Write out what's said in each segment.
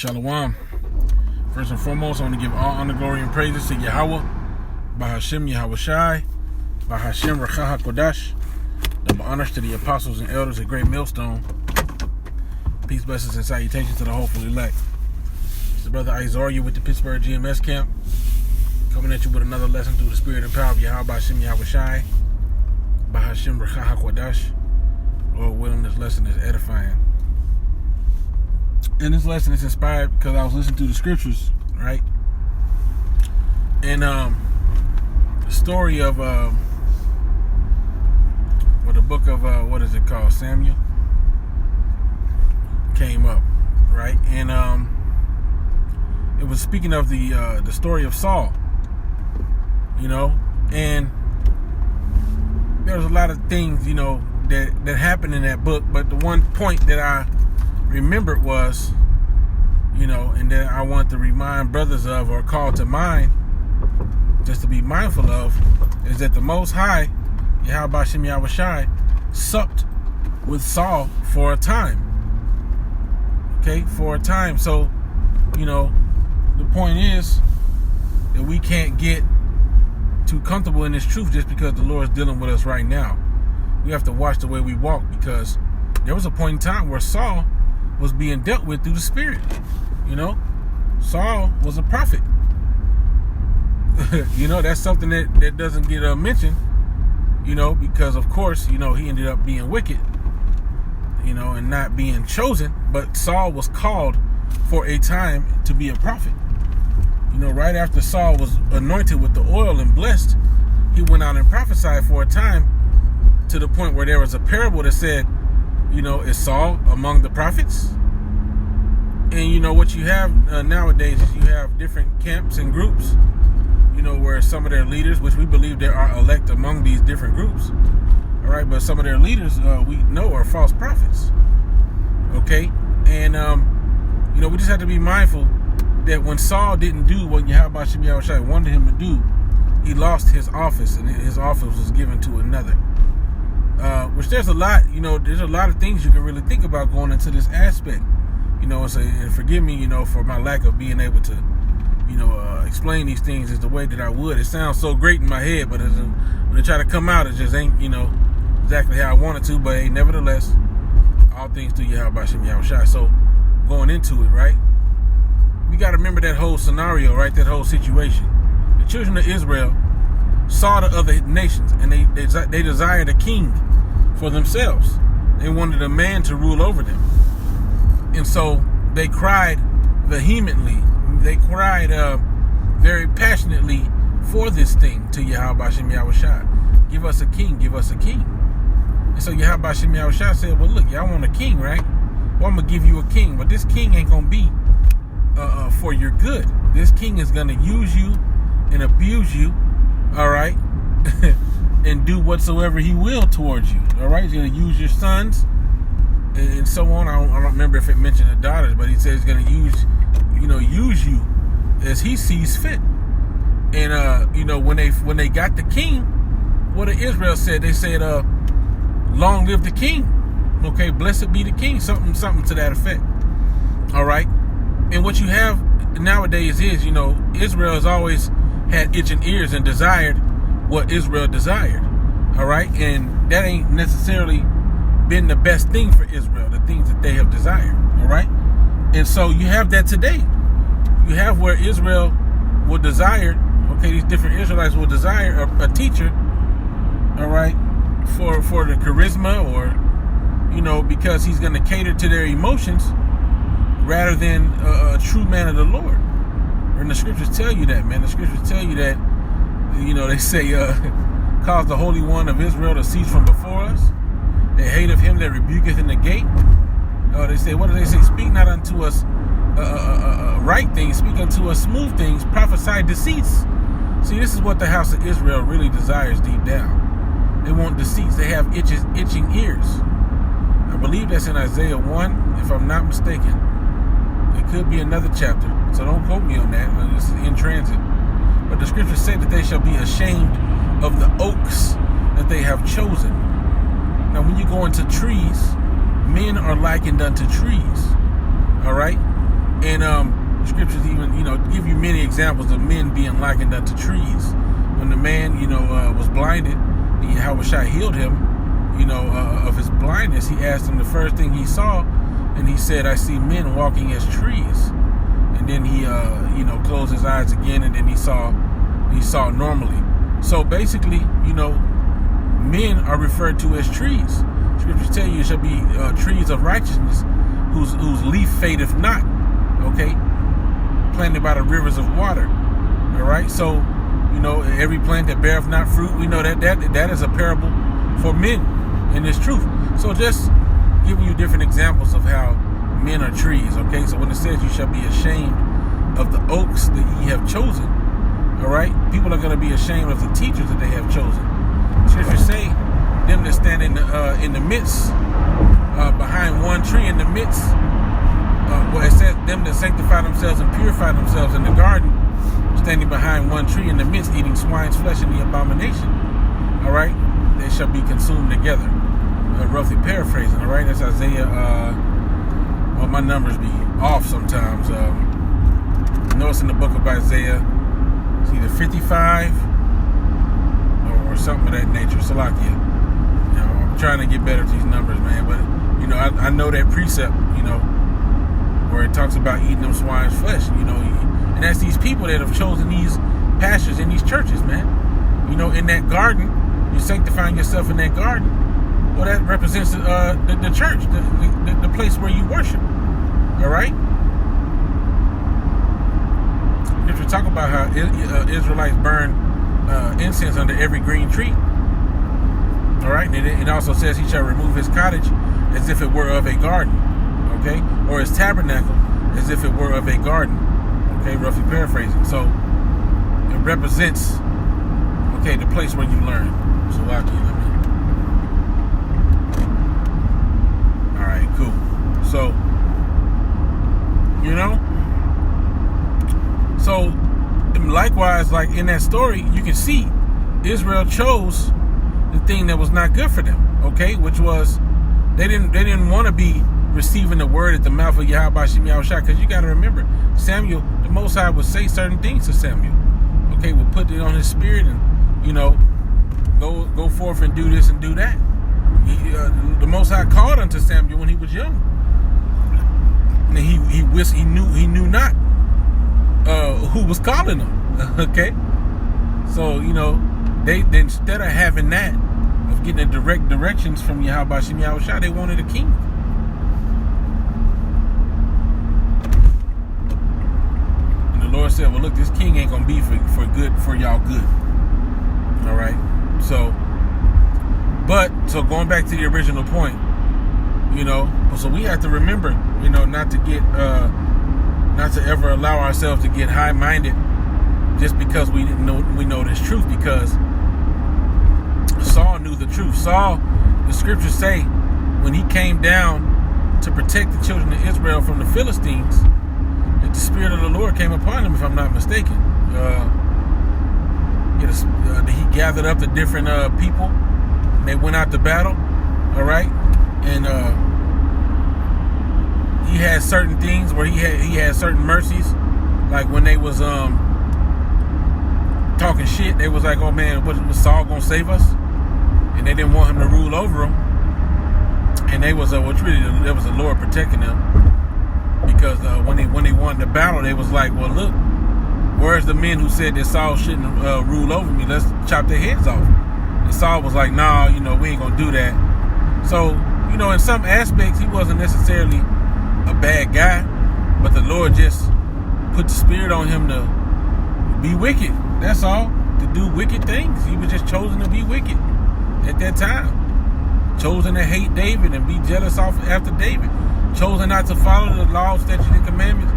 Shalom. First and foremost, I want to give all honor, glory, and praises to Yahweh, Bahashem Yahweh Shai, Bahashem Rakha HaKodash. Double honors to the apostles and elders at Great Millstone. Peace, blessings, and salutations to the hopeful elect. It's the brother Isaiah with the Pittsburgh GMS camp, coming at you with another lesson through the spirit and power of Yahweh, Bahashem Yahweh Shai, Bahashem Rakha HaKodash. Lord willing, this lesson is edifying. And this lesson is inspired because I was listening to the scriptures, right? And the story of the book of what is it called, Samuel, came up, right? And it was speaking of the story of Saul, you know, and there was a lot of things, you know, that happened in that book, but the one point that I remembered was, you know, and that I want to remind brothers of, or call to mind, just to be mindful of, is that the Most High, Yahweh Bashem Yahweh Shai, supped with Saul for a time. Okay, for a time. So, you know, the point is that we can't get too comfortable in this truth just because the Lord is dealing with us right now. We have to watch the way we walk, because there was a point in time where Saul was being dealt with through the Spirit. You know, Saul was a prophet. You know, that's something that doesn't get mentioned, you know, because of course, you know, he ended up being wicked, you know, and not being chosen. But Saul was called for a time to be a prophet. You know, right after Saul was anointed with the oil and blessed, he went out and prophesied for a time, to the point where there was a parable that said, you know, is Saul among the prophets? And you know what you have nowadays is you have different camps and groups, you know, where some of their leaders, which we believe there are elect among these different groups, all right, but some of their leaders we know are false prophets. Okay, and you know, we just have to be mindful that when Saul didn't do what Yahweh Bashem Yahweh Shai wanted him to do, he lost his office, and his office was given to another. Which there's a lot, you know, there's a lot of things you can really think about going into this aspect, you know, and forgive me, you know, for my lack of being able to, you know, explain these things is the way that I would. It sounds so great in my head, but when they try to come out, it just ain't, you know, exactly how I wanted to. But hey, nevertheless, all things through Yahweh Bashem Yahweh Shai. So going into it, right, we got to remember that whole scenario, right, that whole situation. The children of Israel saw the other nations, and they desired a king for themselves. They wanted a man to rule over them. And so they cried vehemently. They cried very passionately for this thing to Yahweh Bashem Yahweh Shai. Give us a king, give us a king. And so Yahweh Bashem Yahweh Shai said, well, look, y'all want a king, right? Well, I'm going to give you a king. But this king ain't going to be for your good. This king is going to use you and abuse you, all right? And do whatsoever he will towards you. All right, he's going to use your sons and so on. I don't remember if it mentioned the daughters, but he says he's going to use you as he sees fit. And you know, when they got the king, what did Israel said? They said, "Long live the king." Okay, blessed be the king. Something to that effect. All right. And what you have nowadays is, you know, Israel has always had itching ears and desired what Israel desired, all right? And that ain't necessarily been the best thing for Israel, the things that they have desired, all right? And so you have that today. You have where Israel will desire, okay, these different Israelites will desire a teacher, all right, for the charisma, or, you know, because he's going to cater to their emotions rather than a true man of the Lord. And the scriptures tell you that, man. The scriptures tell you that, you know, they say, cause the Holy One of Israel to cease from before us. They hate of him that rebuketh in the gate. They say, what do they say? Speak not unto us right things, speak unto us smooth things, prophesy deceits. See, this is what the house of Israel really desires deep down. They want deceits. They have itching ears. I believe that's in Isaiah 1, if I'm not mistaken. It could be another chapter, so don't quote me on that. This is in transit. But the scriptures say that they shall be ashamed of the oaks that they have chosen. Now, when you go into trees, men are likened unto trees. All right? And scriptures even, give you many examples of men being likened unto trees. When the man, was blinded, Yahushua healed him, of his blindness. He asked him the first thing he saw, and he said, "I see men walking as trees." And then he, closed his eyes again, and then he saw normally. So basically, men are referred to as trees. Scriptures tell you it shall be trees of righteousness, whose leaf fadeth not. Okay, planted by the rivers of water. All right, so every plant that beareth not fruit, we know that is a parable for men in this truth. So just giving you different examples of how men are trees. Okay, so when it says you shall be ashamed of the oaks that ye have chosen, all right, people are going to be ashamed of the teachers that they have chosen. Scriptures say them that stand in the midst, behind one tree in the midst. Well, it says them that sanctify themselves and purify themselves in the garden, standing behind one tree in the midst, eating swine's flesh and the abomination. All right, they shall be consumed together. Roughly paraphrasing. All right, that's Isaiah. Well, my numbers be off sometimes. I know it's in the book of Isaiah. It's either 55 or something of that nature. Salakia. I'm trying to get better at these numbers, man. But I know that precept. Where it talks about eating them swine's flesh. And that's these people that have chosen these pastors in these churches, man. In that garden, you're sanctifying yourself in that garden. Well, that represents the church, the place where you worship. All right. If you talk about how Israelites burn incense under every green tree. All right, and it also says he shall remove his cottage as if it were of a garden. Okay, or his tabernacle as if it were of a garden. Okay, roughly paraphrasing. So it represents, the place where you learn. So let me. All right, cool. So so likewise, like in that story, you can see Israel chose the thing that was not good for them. Okay, which was they didn't want to be receiving the word at the mouth of Yahweh Yahushua, because you got to remember, Samuel, the Most High would say certain things to Samuel. Okay, would put it on his spirit and go forth and do this and do that. The Most High called unto Samuel when he was young, and he knew not who was calling him. Okay, so they instead of having that, of getting the direct directions from Yahweh Yahushua, they wanted a king. The Lord said, well, look, this king ain't going to be for y'all good. All right. So going back to the original point, so we have to remember, not to ever allow ourselves to get high-minded just because we know this truth, because Saul knew the truth. Saul, the scriptures say, when he came down to protect the children of Israel from the Philistines, the Spirit of the Lord came upon him, if I'm not mistaken. He gathered up the different people, and they went out to battle. All right, and he had certain things where he had certain mercies, like when they was talking shit, they was like, "Oh man, was Saul gonna save us?" And they didn't want him to rule over them, and they was there was the Lord protecting them. Because when they won the battle, they was like, well, look, where's the men who said that Saul shouldn't rule over me? Let's chop their heads off. And Saul was like, nah, we ain't going to do that. So, in some aspects, he wasn't necessarily a bad guy, but the Lord just put the spirit on him to be wicked. That's all. To do wicked things. He was just chosen to be wicked at that time. Chosen to hate David and be jealous after David. Chosen not to follow the laws, statutes, and commandments,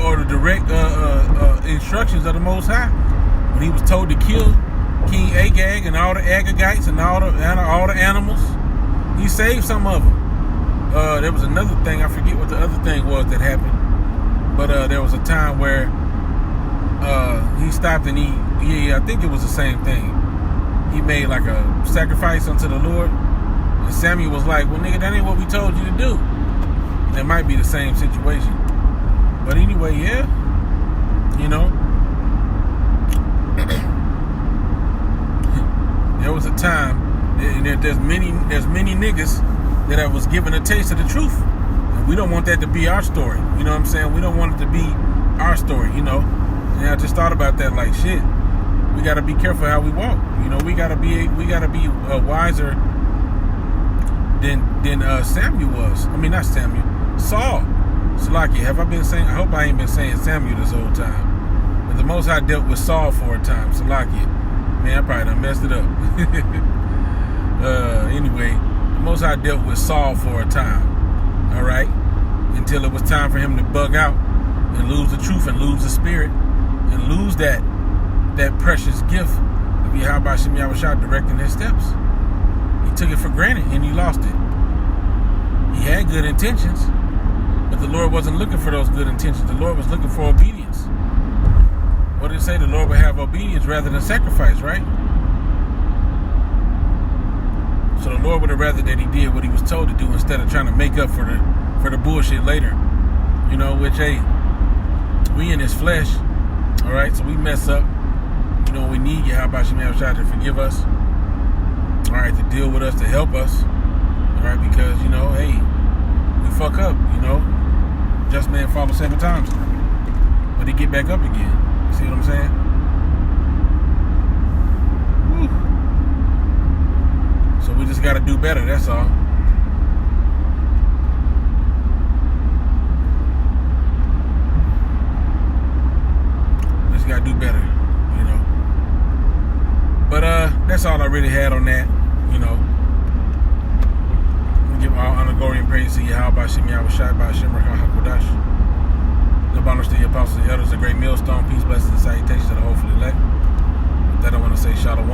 or the direct instructions of the Most High. When he was told to kill King Agag and all the Agagites and all the animals, he saved some of them. There was another thing, I forget what the other thing was that happened, but there was a time where he stopped and I think it was the same thing. He made like a sacrifice unto the Lord. And Samuel was like, well, nigga, that ain't what we told you to do. And it might be the same situation. But anyway, yeah, you know, there was a time, and there's many niggas that I was given a taste of the truth. And we don't want that to be our story. You know what I'm saying? We don't want it to be our story, you know. And I just thought about that, like, shit, we got to be careful how we walk. You know, we got to be wiser than Samuel was. I mean, not Samuel, Saul. Salaki, have I been saying? I hope I ain't been saying Samuel this whole time. But the Most High dealt with Saul for a time. Salaki, man, I probably done messed it up. Anyway, the Most High dealt with Saul for a time. All right, until it was time for him to bug out and lose the truth and lose the spirit and lose that precious gift of Yahweh Shem Yahushua directing his steps. He took it for granted and he lost it. He had good intentions, but the Lord wasn't looking for those good intentions. The Lord was looking for obedience. What did it say? The Lord would have obedience rather than sacrifice, right? So the Lord would have rather that he did what he was told to do instead of trying to make up for the bullshit later. You know, which, hey, we in his flesh, all right? So we mess up. You know, we need Yahweh Shem Yahushua to forgive us, all right, to deal with us, to help us, all right? Because, you know, hey, we fuck up, you know. Just man fall 7 times, but he get back up again. You see what I'm saying? Woo. So we just got to do better, that's all. Just got to do better, you know. But that's all I really had on that, you know. We give all honor, glory, and praise to Yahweh Shem Yahushua, by Shem Rakah HaKodash. The honors to the apostles and elders, the great millstone, peace, blessings, and salutations to the hopeful elect. With that, I want to say Shalom.